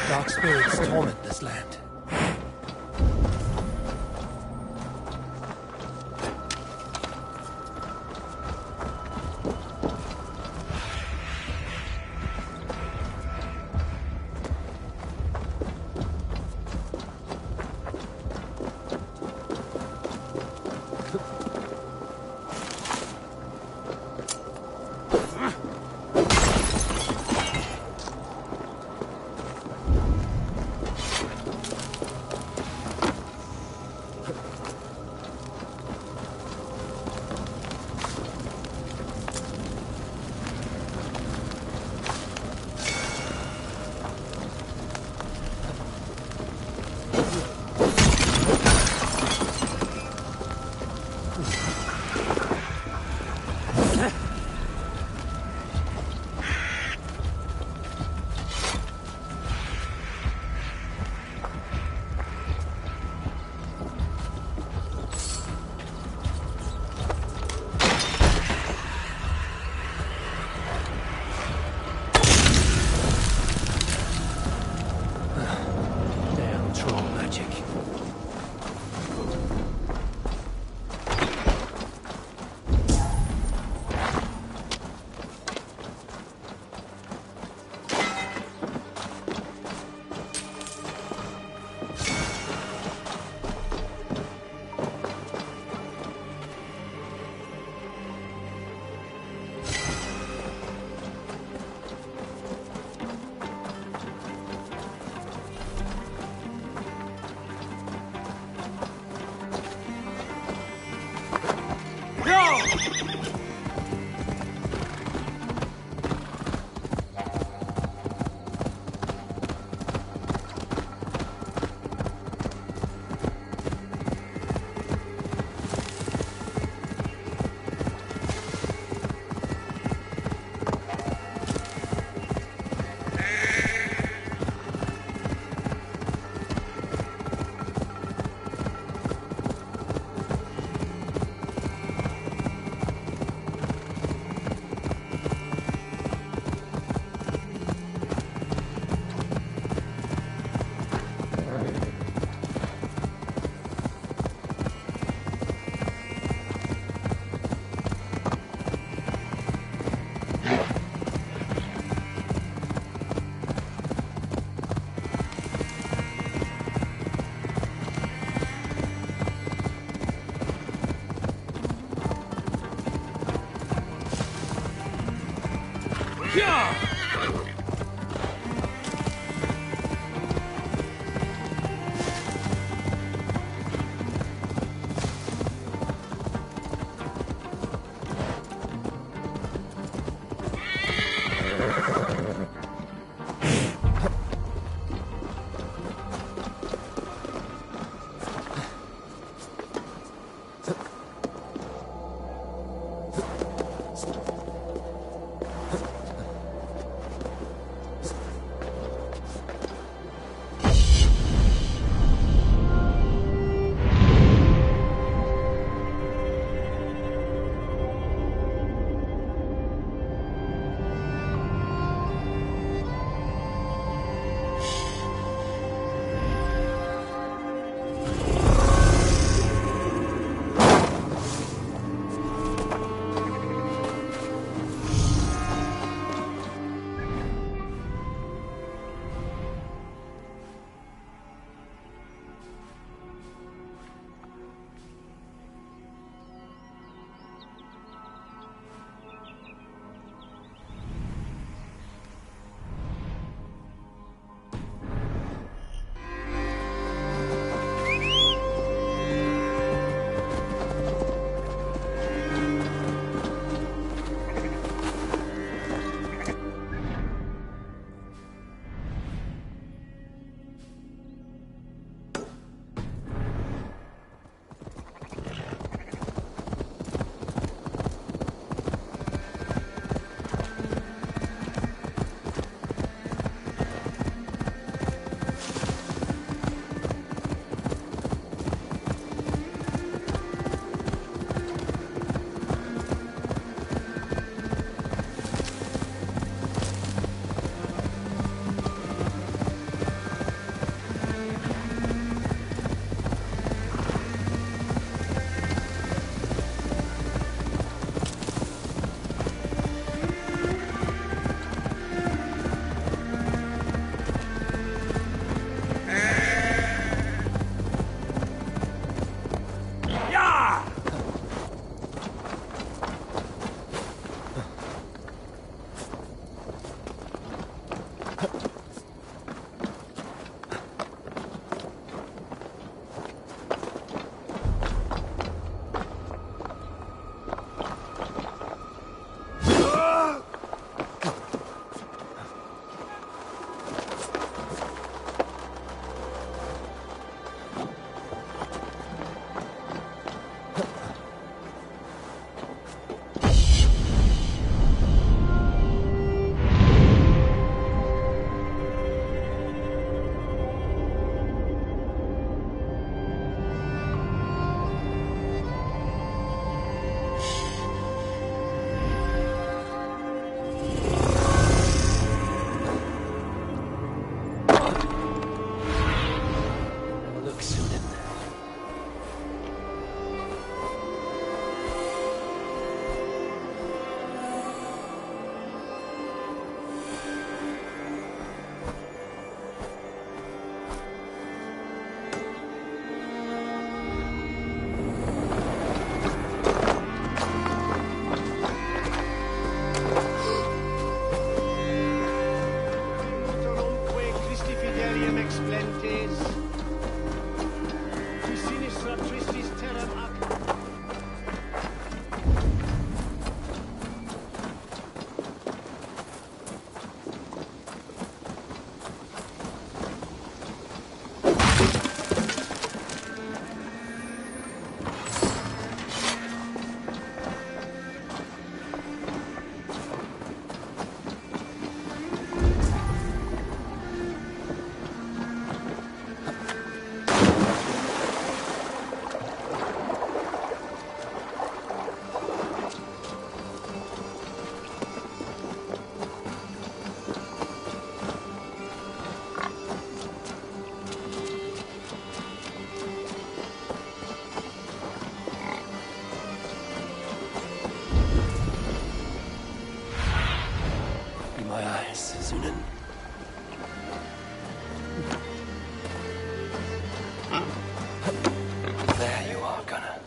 Dark spirits torment this land. silentes. Qui sinistra tristis terram ac. My eyes, Zunin. There you are, Gunnar.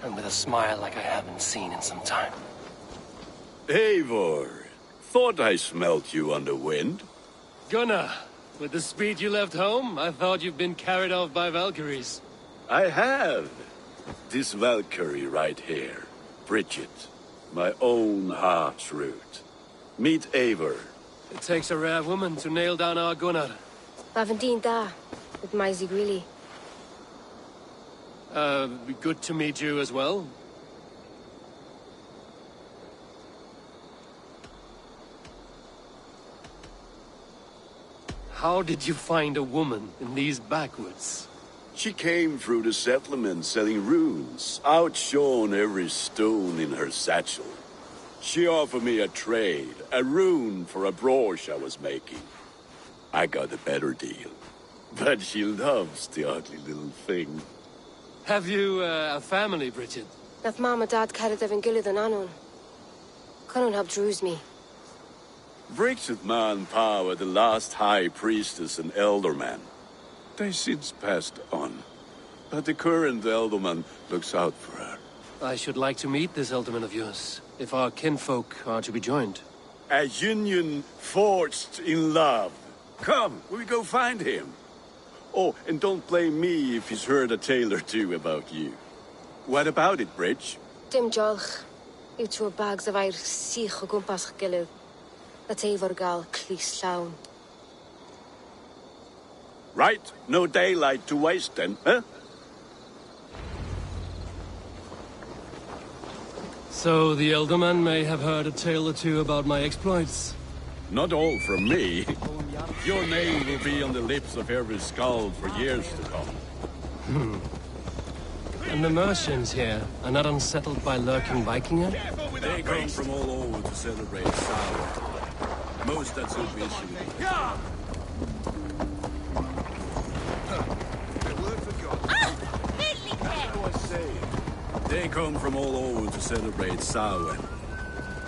And with a smile like I haven't seen in some time. Eivor, thought I smelt you on the wind. Gunnar, with the speed you left home, I thought you'd been carried off by Valkyries. I have. This Valkyrie right here, Bridget, my own heart's root. Meet Eivor. It takes a rare woman to nail down our Gunnar. Bavendine da, with Maisy Greeley. Good to meet you as well. How did you find a woman in these backwoods? She came through the settlement selling runes, outshone every stone in her satchel. She offered me a trade, a rune for a brooch I was making. I got a better deal. But she loves the ugly little thing. Have you a family, Bridget? Nath Mom and Dad carried Evan Gillard and Anon. Conan helped druise me. Bridget Man Power, the last high priestess and elderman. They since passed on. But the current elderman looks out for her. I should like to meet this elderman of yours, if our kinfolk are to be joined. A union forged in love. Come, we go find him. Oh, and don't blame me if he's heard a tale or two about you. What about it, Bridge? Dim jolch. You two bags of air sich o gwmpas gilydd. That Eivor gal clis llawn. Right, no daylight to waste then, huh? So the elderman may have heard a tale or two about my exploits. Not all from me. Your name will be on the lips of every skald for years to come. And the merchants here are not unsettled by lurking Vikinger? They come from all over to celebrate Sour. Most that's so busy with They come from all over to celebrate Samhain.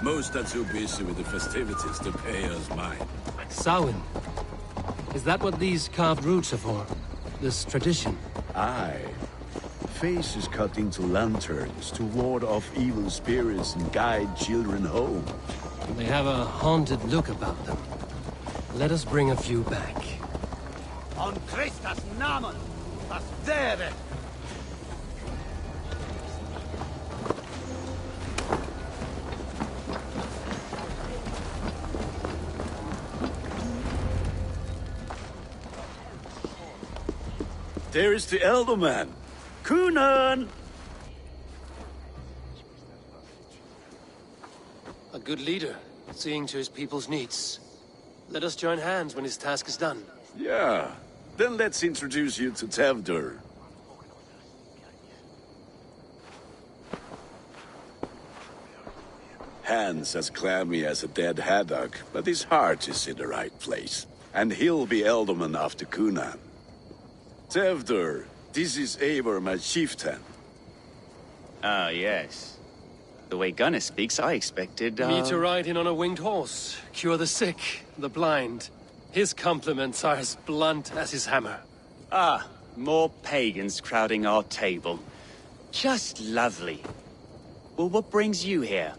Most are too busy with the festivities to pay us mind. Samhain? Is that what these carved roots are for? This tradition? Aye. Faces cut into lanterns to ward off evil spirits and guide children home. They have a haunted look about them. Let us bring a few back. On Christus Namen, das wäre. There is the Elderman. Kunan! A good leader, seeing to his people's needs. Let us join hands when his task is done. Yeah. Then let's introduce you to Tevdur. Hands as clammy as a dead haddock, but his heart is in the right place. And he'll be Elderman after Kunan. Tevdur, this is Eivor, my chieftain. Ah, yes. The way Gunnar speaks, I expected, Me to ride in on a winged horse, cure the sick, the blind. His compliments are as blunt as his hammer. Ah, more pagans crowding our table. Just lovely. Well, what brings you here?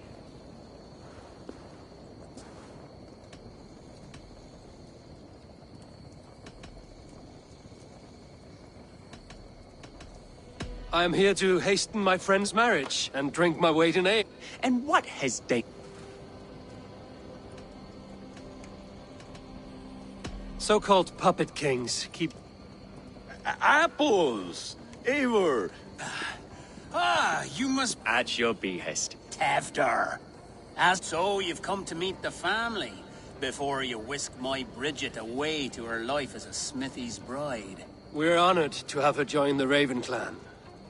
I am here to hasten my friend's marriage and drink my weight in ale. And what has So-called puppet kings keep... Apples! Eivor! Ah, you must... At your behest. Tevder. As so, you've come to meet the family, before you whisk my Bridget away to her life as a smithy's bride. We're honored to have her join the Raven clan.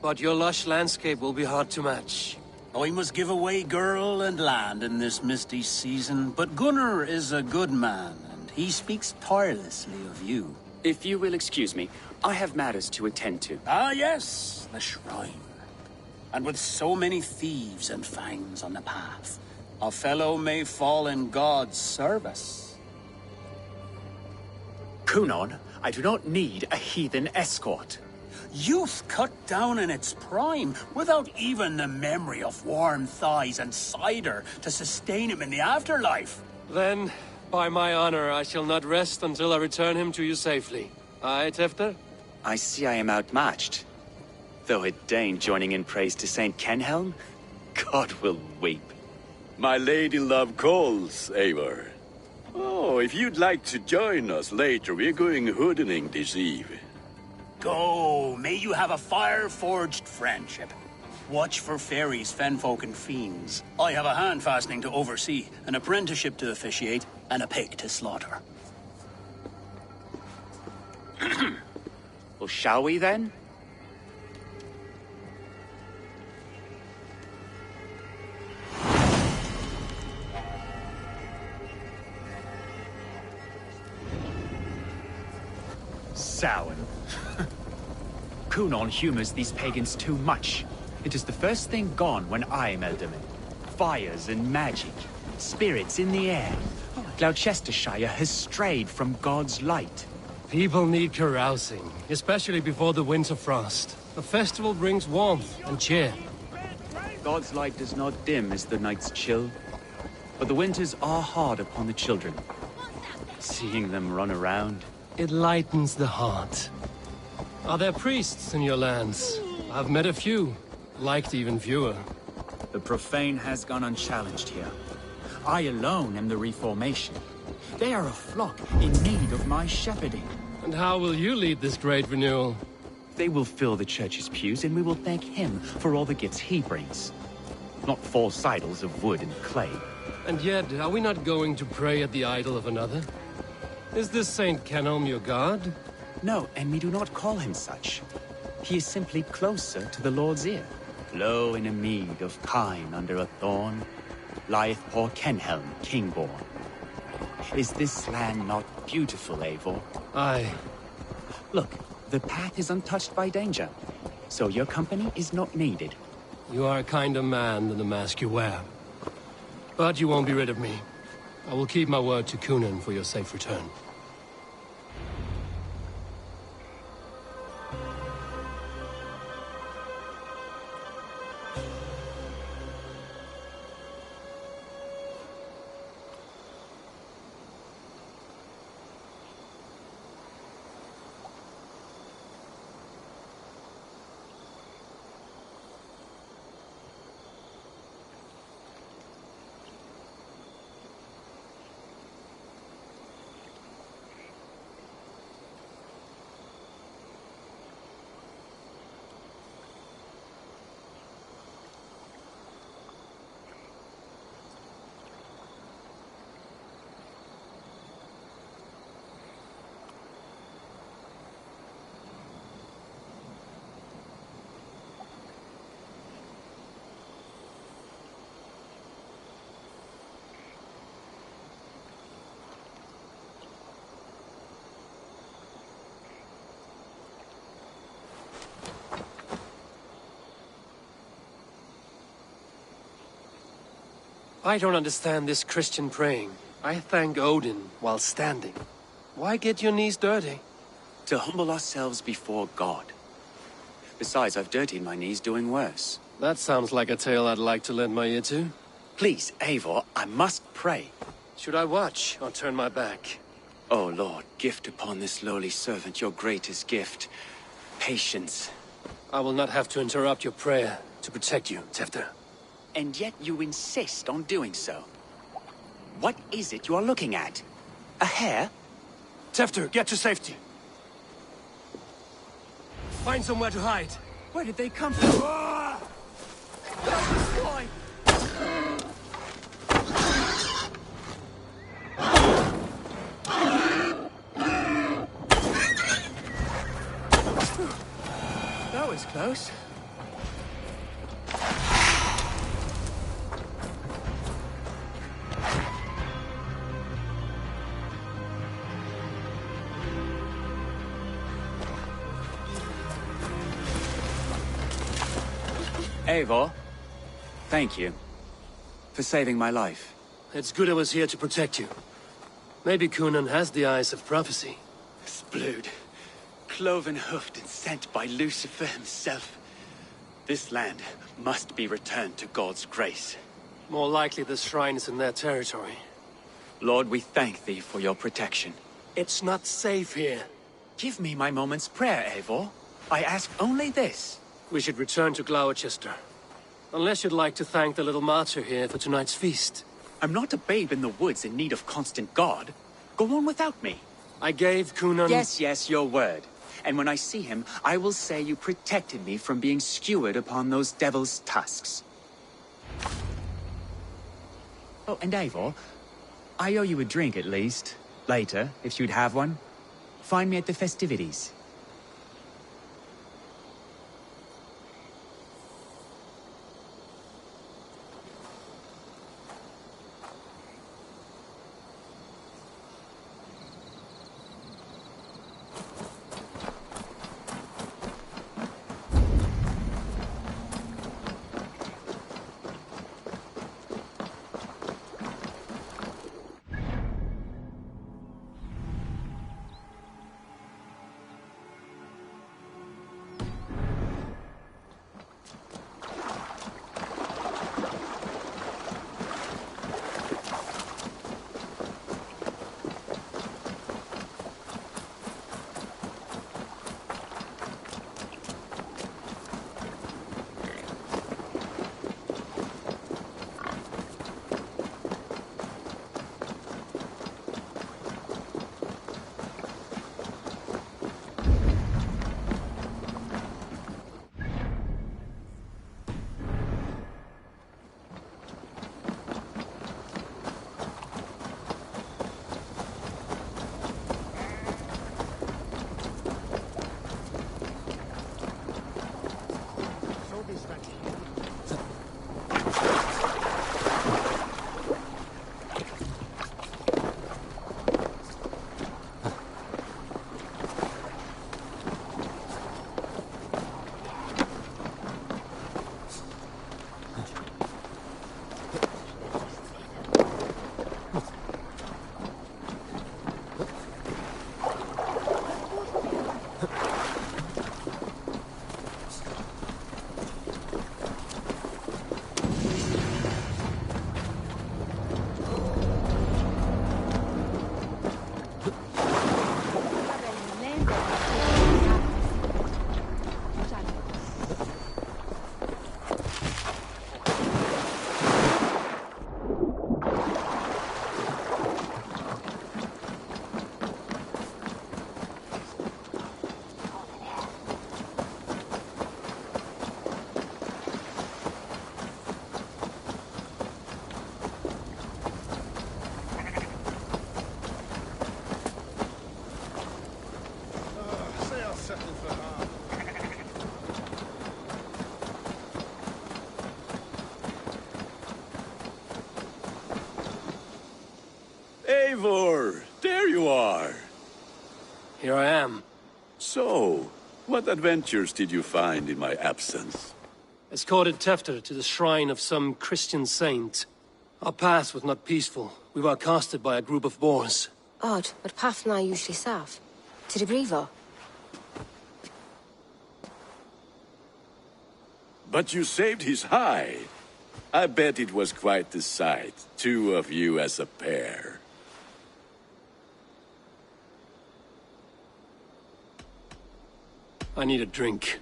But your lush landscape will be hard to match. I must give away girl and land in this misty season, but Gunnar is a good man, and he speaks tirelessly of you. If you will excuse me, I have matters to attend to. Ah, yes, the shrine. And with so many thieves and fangs on the path, a fellow may fall in God's service. Kunon, I do not need a heathen escort. Youth cut down in its prime, without even the memory of warm thighs and cider to sustain him in the afterlife. Then, by my honor, I shall not rest until I return him to you safely. Aye, Tefter? I see I am outmatched. Though a Dane joining in praise to Saint Kenhelm, God will weep. My lady love calls, Eivor. Oh, if you'd like to join us later, we're going hoodening this eve. Go, may you have a fire-forged friendship. Watch for fairies, fenfolk, and fiends. I have a hand fastening to oversee, an apprenticeship to officiate, and a pig to slaughter. Well, shall we then? Samhain. Kunon humors these pagans too much. It is the first thing gone when I am Elderman. Fires and magic. Spirits in the air. Gloucestershire has strayed from God's light. People need carousing, especially before the winter frost. A festival brings warmth and cheer. God's light does not dim as the nights chill, but the winters are hard upon the children. Seeing them run around. It lightens the heart. Are there priests in your lands? I've met a few, liked even fewer. The profane has gone unchallenged here. I alone am the Reformation. They are a flock in need of my shepherding. And how will you lead this great renewal? They will fill the church's pews, and we will thank him for all the gifts he brings. Not false idols of wood and clay. And yet, are we not going to pray at the idol of another? Is this Saint Kenhelm your god? No, and we do not call him such. He is simply closer to the Lord's ear. Low in a mead of kine under a thorn, lieth poor Kenhelm, king-born. Is this land not beautiful, Eivor? Aye. Look, the path is untouched by danger, so your company is not needed. You are a kinder man than the mask you wear. But you won't be rid of me. I will keep my word to Kunon for your safe return. I don't understand this Christian praying. I thank Odin while standing. Why get your knees dirty? To humble ourselves before God. Besides, I've dirtied my knees doing worse. That sounds like a tale I'd like to lend my ear to. Please, Eivor, I must pray. Should I watch or turn my back? Oh Lord, gift upon this lowly servant your greatest gift. Patience. I will not have to interrupt your prayer to protect you, Tefter. And yet you insist on doing so. What is it you are looking at? A hare? Tefter, get to safety. Find somewhere to hide. Where did they come from? Boy! That was close. Eivor, thank you for saving my life. It's good I was here to protect you. Maybe Kunan has the eyes of prophecy. Splood, cloven-hoofed and sent by Lucifer himself. This land must be returned to God's grace. More likely the shrine is in their territory. Lord, we thank thee for your protection. It's not safe here. Give me my moment's prayer, Eivor. I ask only this. We should return to Gloucester. Unless you'd like to thank the little martyr here for tonight's feast. I'm not a babe in the woods in need of constant guard. Go on without me. I gave Kunan... Yes, your word. And when I see him, I will say you protected me from being skewered upon those devil's tusks. Oh, and Eivor, I owe you a drink at least. Later, if you'd have one. Find me at the festivities. Eivor, there you are. Here I am. So, what adventures did you find in my absence? Escorted Tefter to the shrine of some Christian saint. Our path was not peaceful. We were accosted by a group of boars. Odd, but path na usually safe. To the brifo. But you saved his hide. I bet it was quite the sight, two of you as a pair. I need a drink.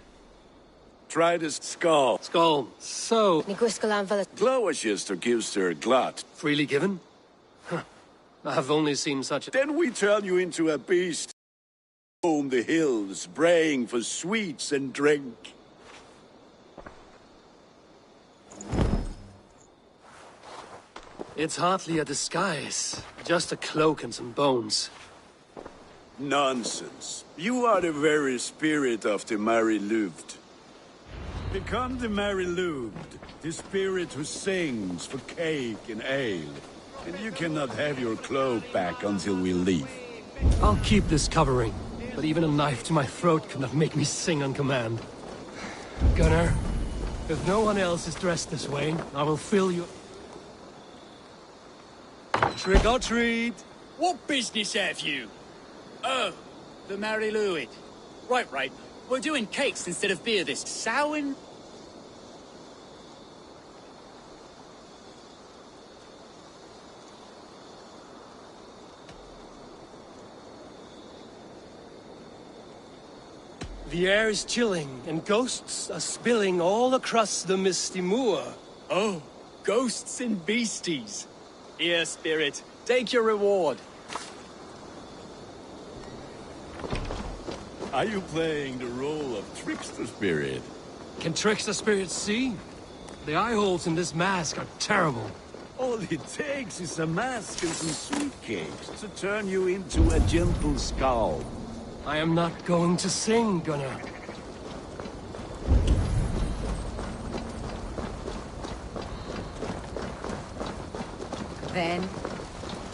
Try this skull. Skull. So, Ní gwisgo an fel Gloucester gives her glut. freely given? Huh. I've only seen such a... Then we turn you into a beast. Roam the hills, braying for sweets and drink. It's hardly a disguise. Just a cloak and some bones. Nonsense. You are the very spirit of the Mary-Louved. Become the Mary-Louved, the spirit who sings for cake and ale. And you cannot have your cloak back until we leave. I'll keep this covering, but even a knife to my throat could not make me sing on command. Gunnar, if no one else is dressed this way, I will fill you... Trick or treat! What business have you? Oh, the Mary Louis. Right. We're doing cakes instead of beer this Samhain. The air is chilling, and ghosts are spilling all across the misty moor. Oh, ghosts and beasties. Here, spirit, take your reward. Are you playing the role of trickster spirit? Can trickster spirits see? The eye holes in this mask are terrible. All it takes is a mask and some sweet cakes to turn you into a gentle skull. I am not going to sing, Gunnar. Then,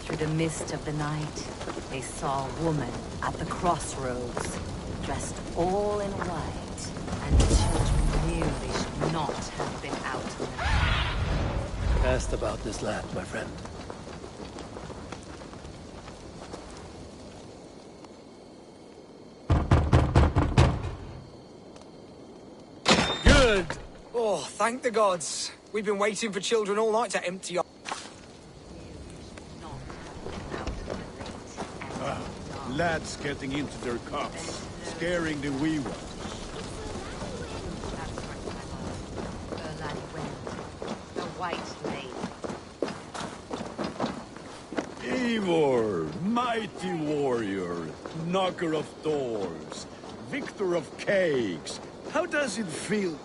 through the mist of the night, they saw a woman at the crossroads, dressed all in white, and the children knew they should not have been out in the night. Asked about this land, my friend. Good! Oh, thank the gods. We've been waiting for children all night to empty our... Lads getting into their cups, scaring the wee ones. The white lady. Eivor, mighty warrior, knocker of doors, victor of cakes. How does it feel?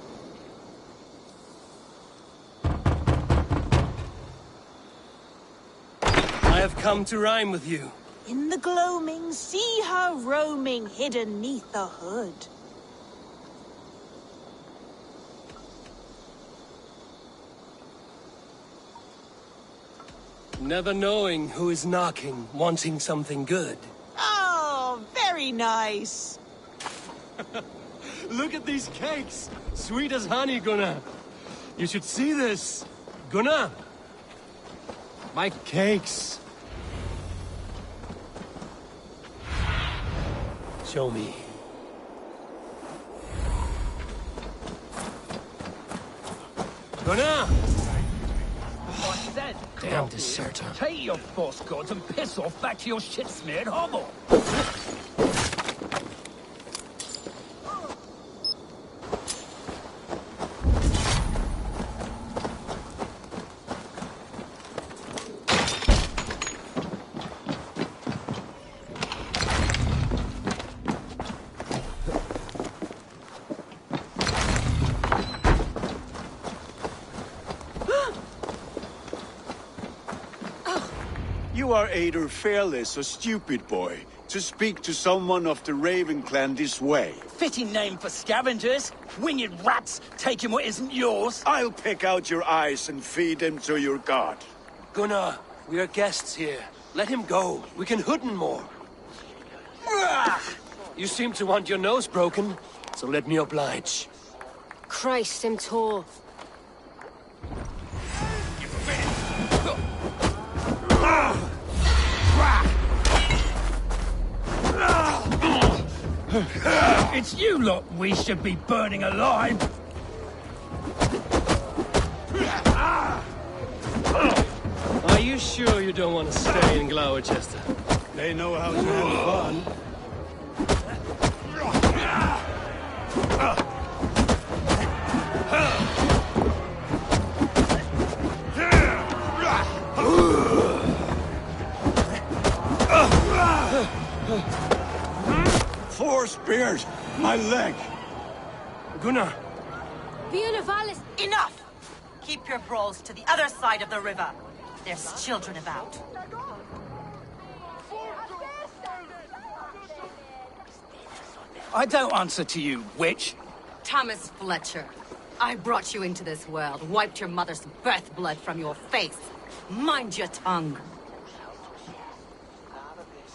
I have come to rhyme with you. In the gloaming, see her roaming hidden neath the hood. Never knowing who is knocking, wanting something good. Oh, very nice. Look at these cakes! Sweet as honey, Gunnar. You should see this. Gunnar! My cakes. Show me. Gunnar! I said, Damn deserter. take your false gods and piss off back to your shit-smeared hovel. You are either fearless or stupid, boy, to speak to someone of the Raven clan this way. Fitting name for scavengers. Winged rats taking what isn't yours. I'll pick out your eyes and feed them to your god. Gunnar, we are guests here. Let him go. We can hooden more. You seem to want your nose broken, so let me oblige. Christ, him tall. It's you lot we should be burning alive. Are you sure you don't want to stay in Gloucester? They know how to have fun. More spears! My leg! Gunnar! Enough! Keep your brawls to the other side of the river. There's children about. I don't answer to you, witch. Thomas Fletcher, I brought you into this world, wiped your mother's birth blood from your face. Mind your tongue.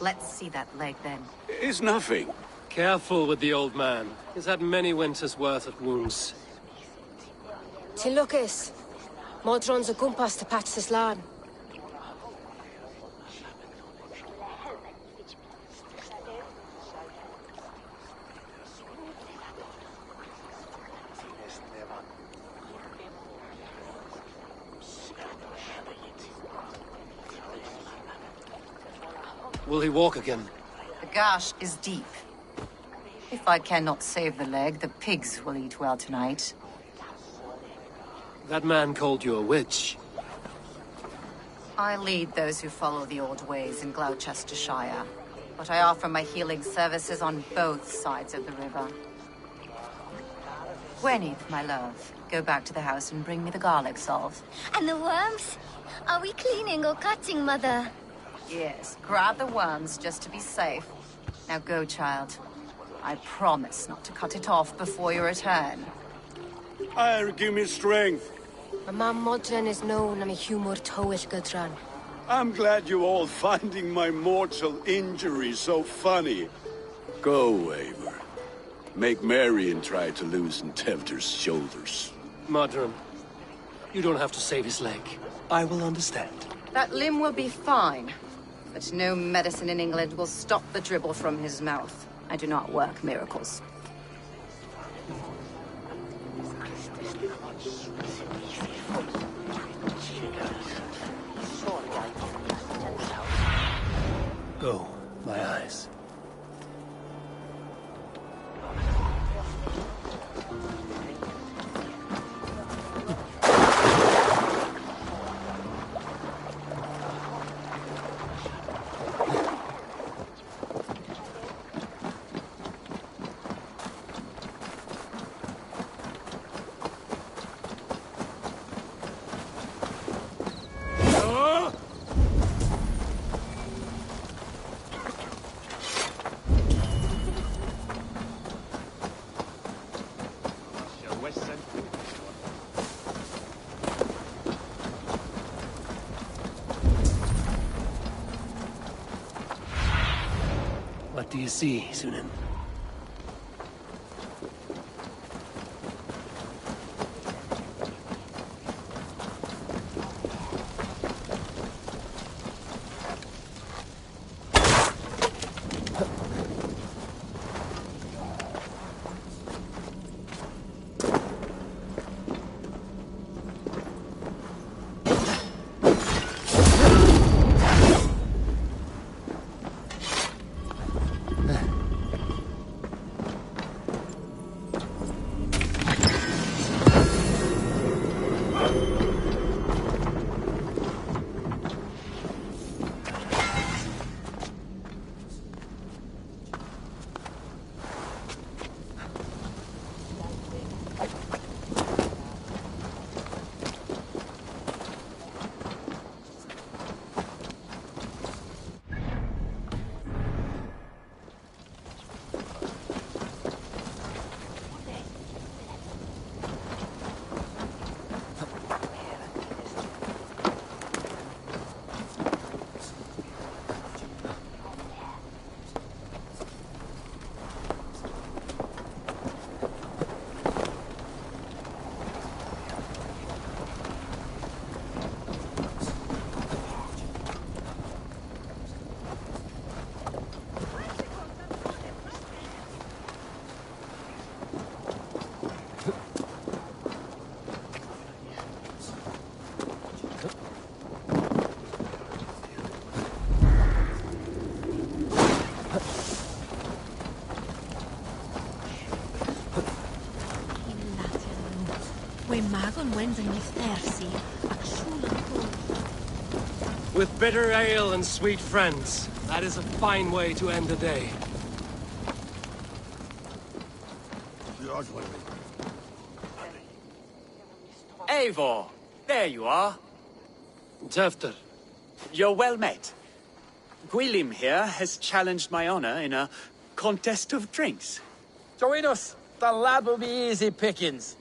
Let's see that leg, then. It's nothing. Careful with the old man. He's had many winters' worth of wounds. Tilukis. Modron's a gumpas to patch this land. Will he walk again? The gash is deep. If I cannot save the leg, the pigs will eat well tonight. That man called you a witch. I lead those who follow the old ways in Gloucestershire, but I offer my healing services on both sides of the river. Gwyneth, my love, go back to the house and bring me the garlic salve. And the worms? Are we cleaning or cutting, Mother? Yes, grab the worms just to be safe. Now go, child. I promise not to cut it off before your return. Give me strength. My mum Modron is known I'm a humor towish Gudran. I'm glad you all finding my mortal injury so funny. Go, Eivor. Make merry and try to loosen Tevder's shoulders. Modron, you don't have to save his leg. I will understand. That limb will be fine, but no medicine in England will stop the dribble from his mouth. I do not work miracles. Go, my eyes. What do you see, Sunan? With bitter ale and sweet friends, that is a fine way to end the day. Eivor, there you are. Tefter. You're well met. Gwilym here has challenged my honor in a contest of drinks. Join us. The lad will be easy pickings.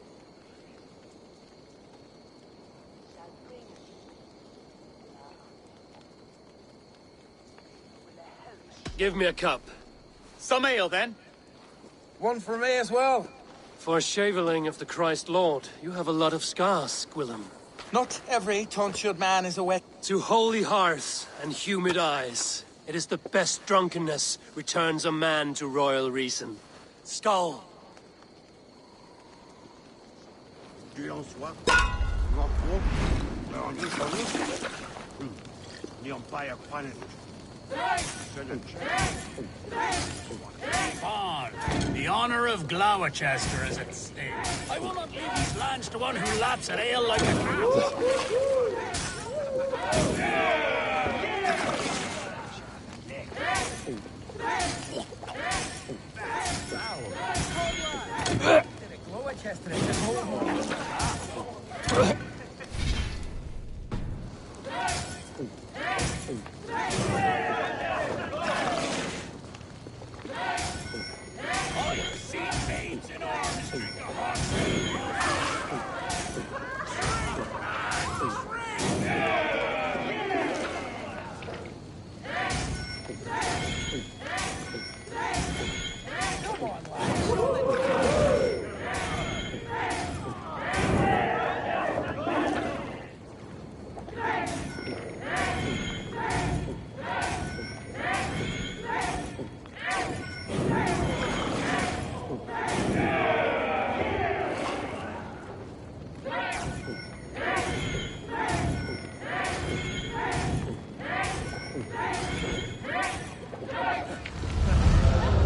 Give me a cup. Some ale, then. One for me as well. For shaveling of the Christ Lord, you have a lot of scars, Gwilym. Not every tonsured man is a wet. To holy hearths and humid eyes, it is the best drunkenness returns a man to royal reason. Skull! Bard, the honor of Gloucester is at stake. I will not leave these lands to one who laps at ale like a cow.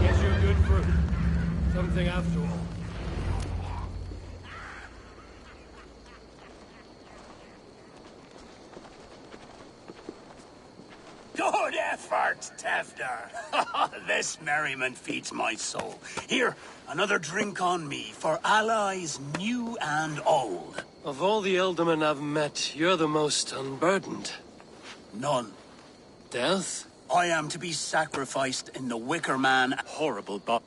Guess you're good for something after all. Good effort, Tefter. This merriment feeds my soul. Here, another drink on me for allies new and old. Of all the Ealdormen I've met, you're the most unburdened. None. Death? I am to be sacrificed in the Wicker Man. Horrible, but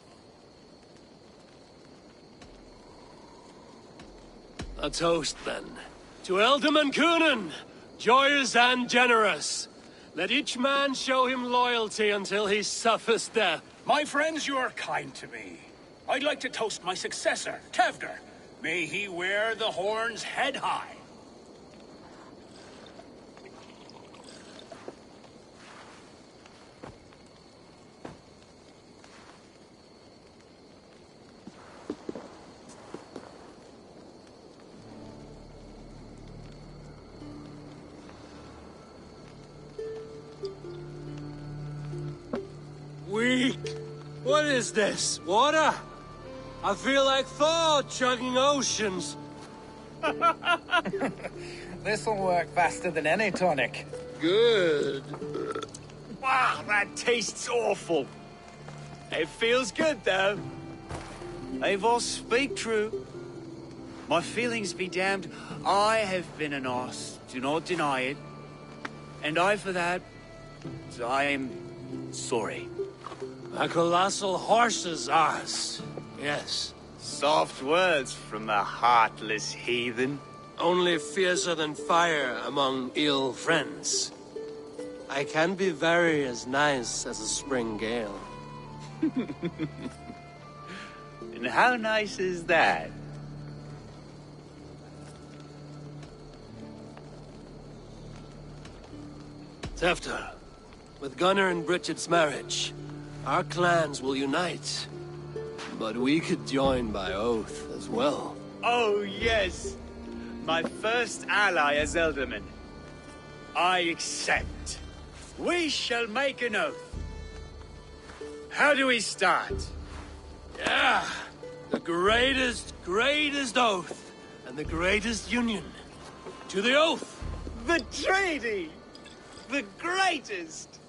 A toast, then. To Ealdorman Coonan, joyous and generous. Let each man show him loyalty until he suffers death. My friends, you are kind to me. I'd like to toast my successor, Tefter. May he wear the horns head high. Weak. What is this? Water? I feel like Thor chugging oceans. This'll work faster than any tonic. Good. wow, that tastes awful. It feels good, though. Eivor, speak true. My feelings be damned. I have been an arse. Do not deny it. And I, for that, I am sorry. A colossal horse's arse. Yes. Soft words from the heartless heathen. Only fiercer than fire among ill friends. I can be very as nice as a spring gale. And how nice is that? Tefter, with Gunnar and Bridget's marriage, our clans will unite. But we could join by oath as well. Oh, yes. My first ally as Ealdorman. I accept. We shall make an oath. How do we start? Yeah, the greatest oath, and the greatest union. To the oath! The treaty! The greatest!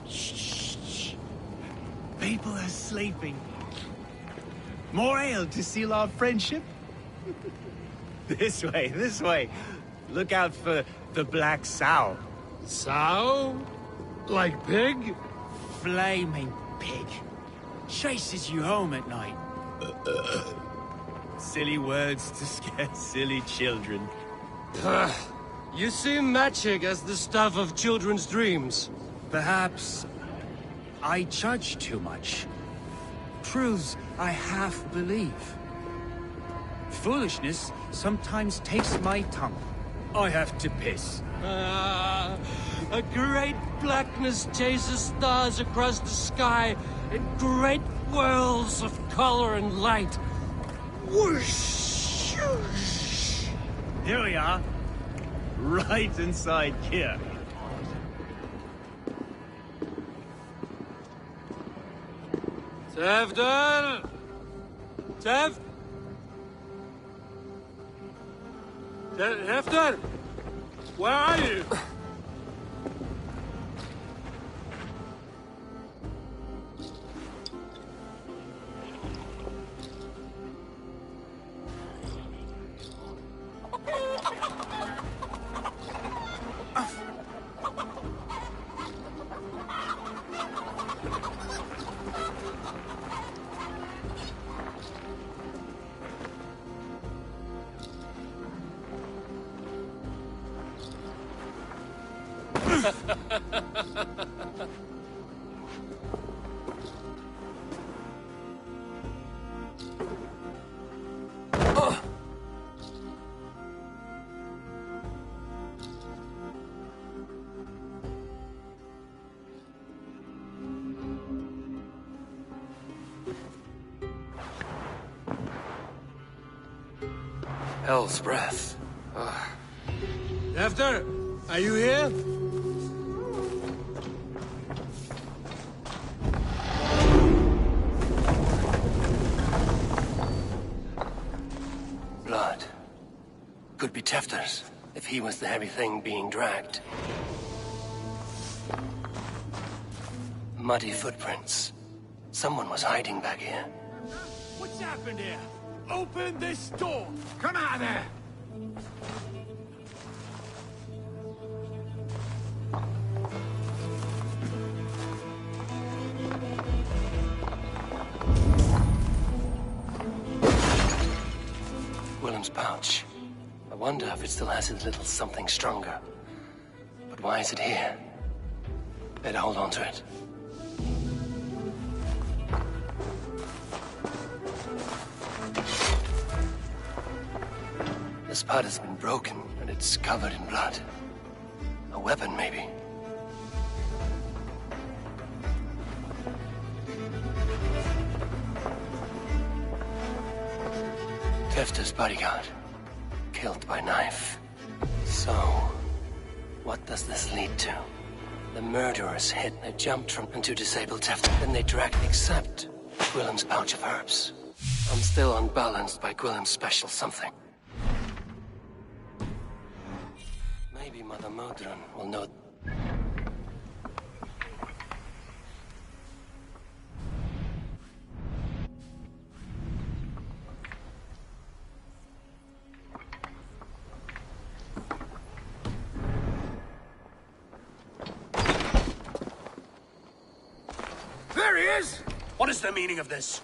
Shh. People are sleeping. More ale to seal our friendship? This way. Look out for the black sow. Sow? Like pig? Flaming pig. Chases you home at night. Silly words to scare silly children. You seem magic as the stuff of children's dreams. Perhaps I judge too much. Truths I half believe. Foolishness sometimes takes my tongue. I have to piss. A great blackness chases stars across the sky in great whirls of color and light. Whoosh! Here we are. Right inside here. Tevder! Tevder! Where are you? Hell's breath. After, are you here? Blood. Could be Tefter's, if he was the heavy thing being dragged. Muddy footprints. Someone was hiding back here. What's happened here? Open this door! Come out of there! Willem's pouch. I wonder if it still has his little something stronger. But why is it here? Better hold on to it. This part has been broken, and it's covered in blood. A weapon, maybe. Tefter's bodyguard. Killed by knife. So, what does this lead to? The murderers hit and jumped from and to disable Tefter. Then they dragged except Willem's pouch of herbs. I'm still unbalanced by Willem's special something. Maybe Mother Modron will know. There he is! What is the meaning of this?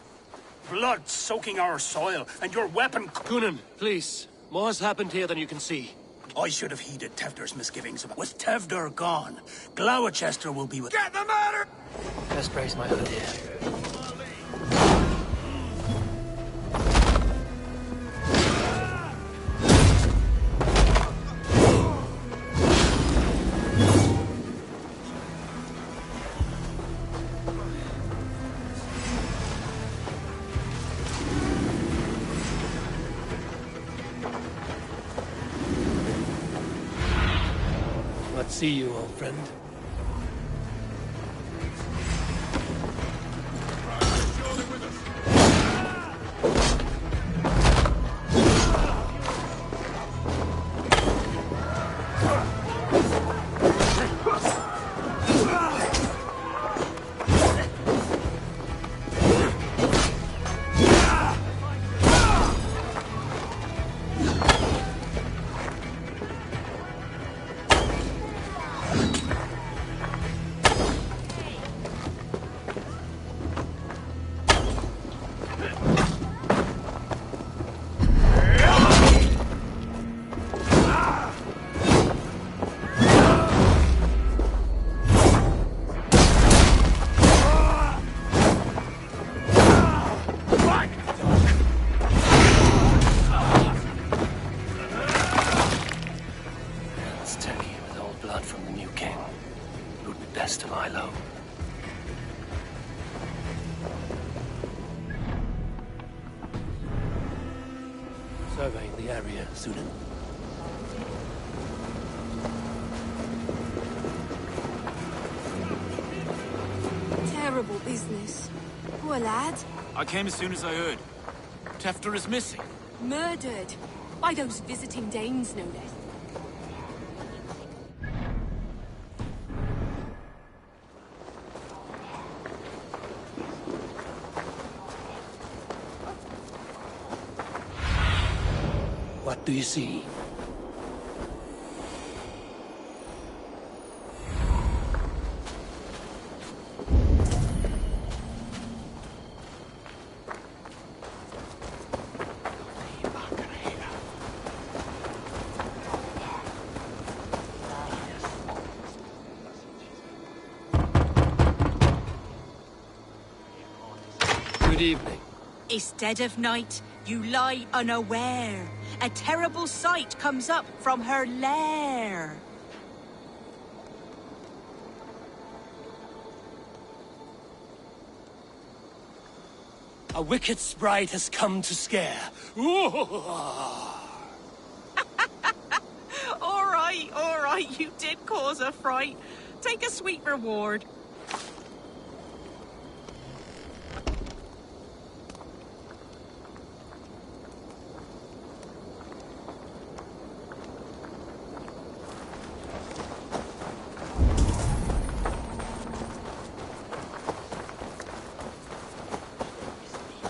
Blood soaking our soil, and your weapon... Kunan, please. More has happened here than you can see. I should have heeded Tevder's misgivings about... With Tevder gone, Gloucester will be with... Get the matter! Best brace my hood here. See you, old friend. blood from the new king. It would be best to lie low. Surveying the area, Sunan. Terrible business. Poor lad. I came as soon as I heard. Tefter is missing. Murdered. By those visiting Danes, no less. What do you see? Good evening. Instead of night, you lie unaware. A terrible sight comes up from her lair. A wicked sprite has come to scare. All right, you did cause a fright. Take a sweet reward.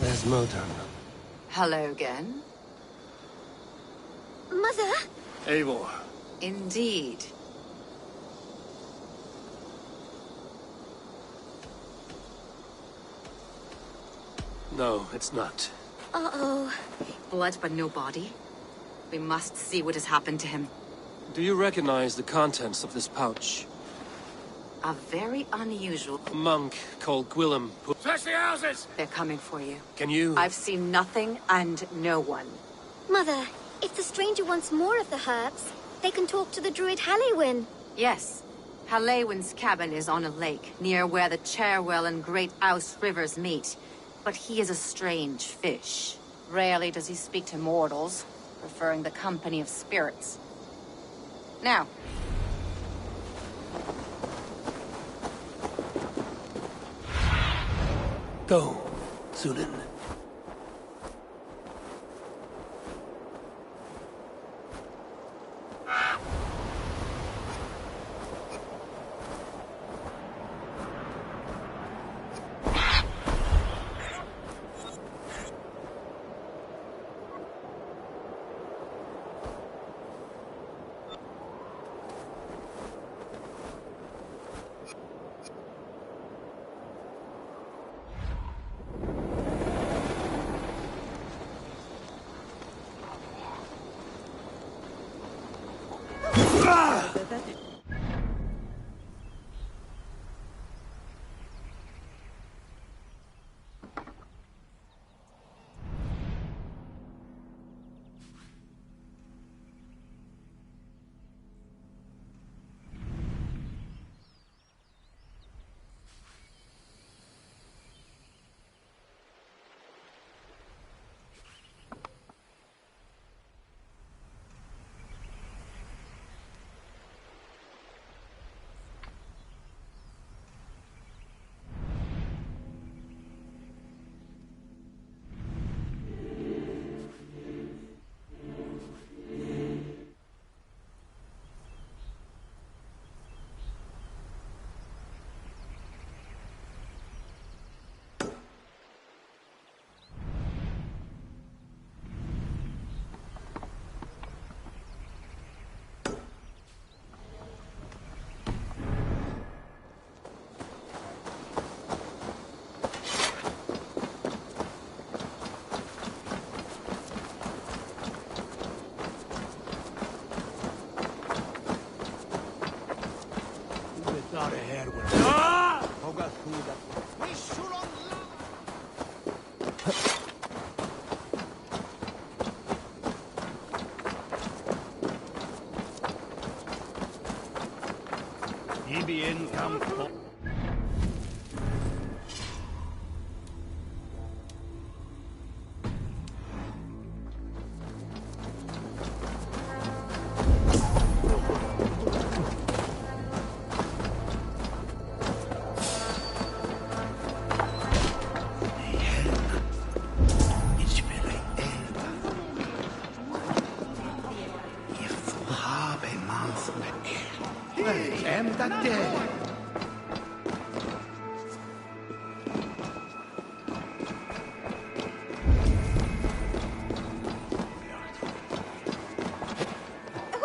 There's Modern. Hello again. Mother? Eivor. Indeed. No, it's not. Uh-oh. Blood but no body. We must see what has happened to him. Do you recognize the contents of this pouch? A very unusual... A monk called Gwillem. Search the houses! They're coming for you. Can you... I've seen nothing and no one. Mother, if the stranger wants more of the herbs, they can talk to the druid Halewyn. Yes. Halewyn's cabin is on a lake, near where the Cherwell and Great Ouse rivers meet. But he is a strange fish. Rarely does he speak to mortals, preferring the company of spirits. Now. Go, Sunan. He be in camp.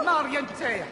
Mariente!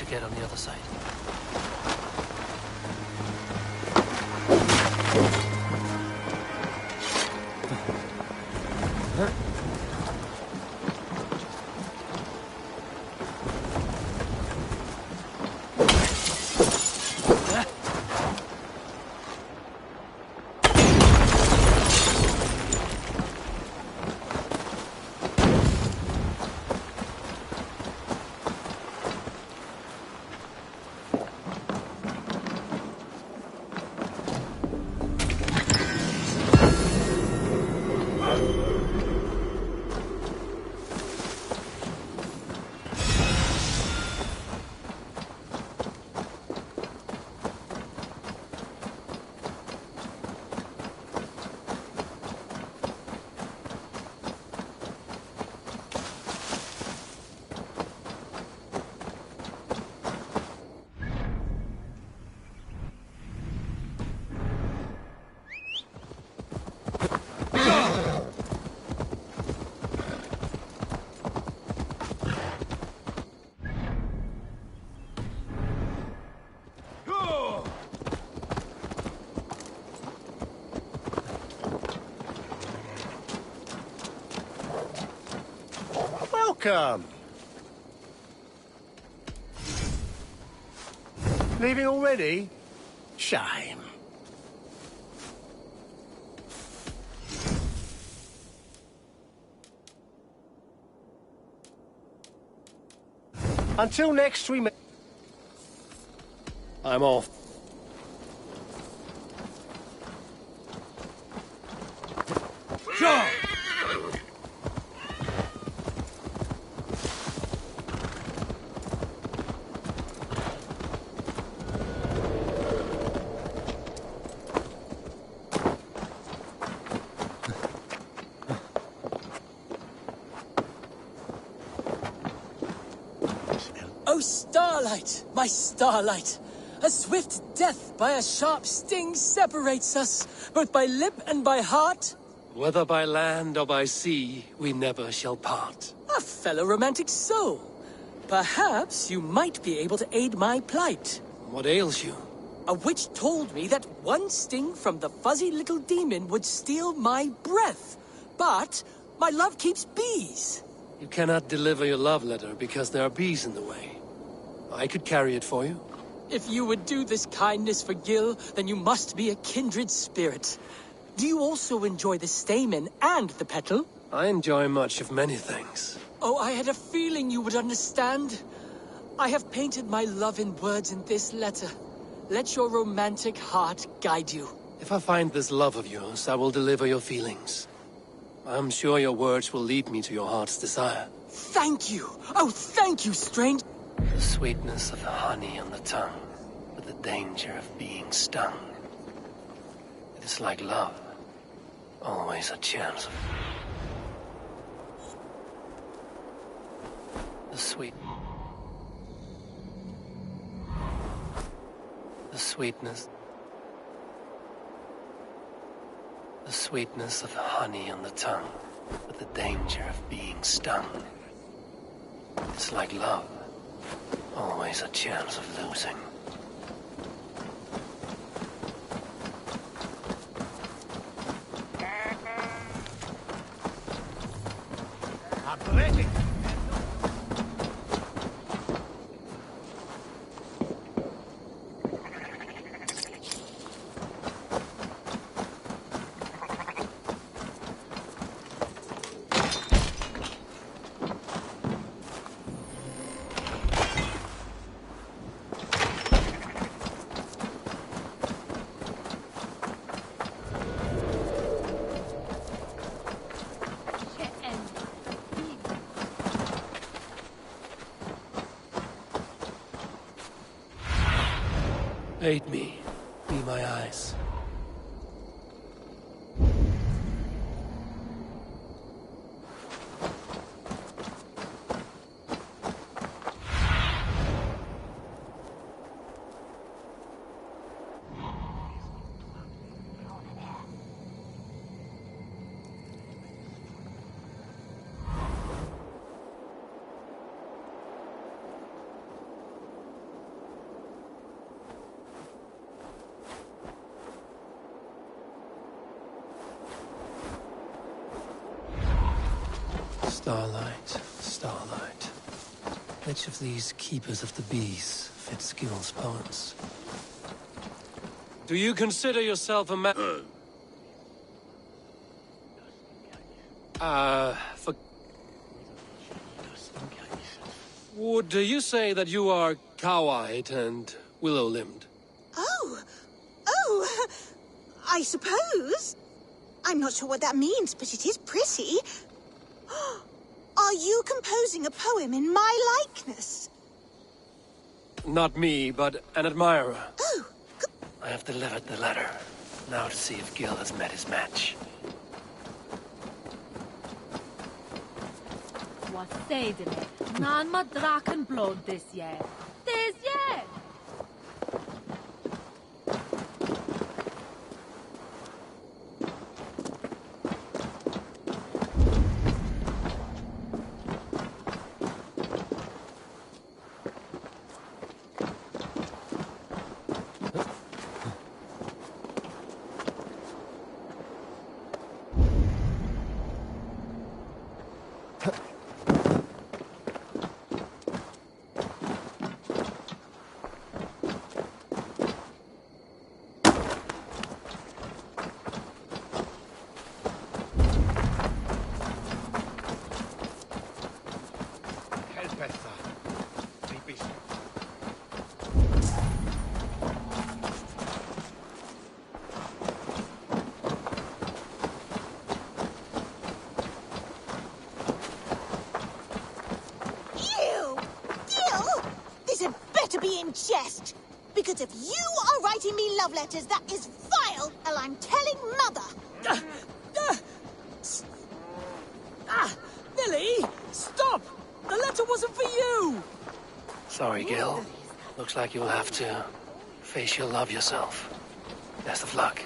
Get on the other side. Welcome. Leaving already? Shame. Until next we meet. I'm off. Sure. Oh, Starlight, my Starlight! A swift death by a sharp sting separates us, both by lip and by heart. Whether by land or by sea, we never shall part. A fellow romantic soul. Perhaps you might be able to aid my plight. What ails you? A witch told me that one sting from the fuzzy little demon would steal my breath. But my love keeps bees. You cannot deliver your love letter because there are bees in the way. I could carry it for you. If you would do this kindness for Gil, then you must be a kindred spirit. Do you also enjoy the stamen and the petal? I enjoy much of many things. Oh, I had a feeling you would understand. I have painted my love in words in this letter. Let your romantic heart guide you. If I find this love of yours, I will deliver your feelings. I'm sure your words will lead me to your heart's desire. Thank you! Oh, thank you, strange... The sweetness of the honey on the tongue, but the danger of being stung. It is like love, always a chance of... The sweetness of the honey on the tongue, but the danger of being stung. It's like love, always a chance of losing. Aid me. Be my eyes. Starlight, starlight. Which of these keepers of the bees fits Gil's poems? Do you consider yourself a man? Would you say that you are cow-eyed and willow-limbed? Oh, I suppose. I'm not sure what that means, but it is pretty. Are you composing a poem in my likeness? Not me, but an admirer. Oh, I have delivered the letter. Now to see if Gil has met his match. What say to me? None ma draken blood this year. This year! In jest. Because if you are writing me love letters, that is vile, and I'm telling Mother. Millie, stop! The letter wasn't for you! Sorry, Gil. Looks like you'll have to face your love yourself. Best of luck.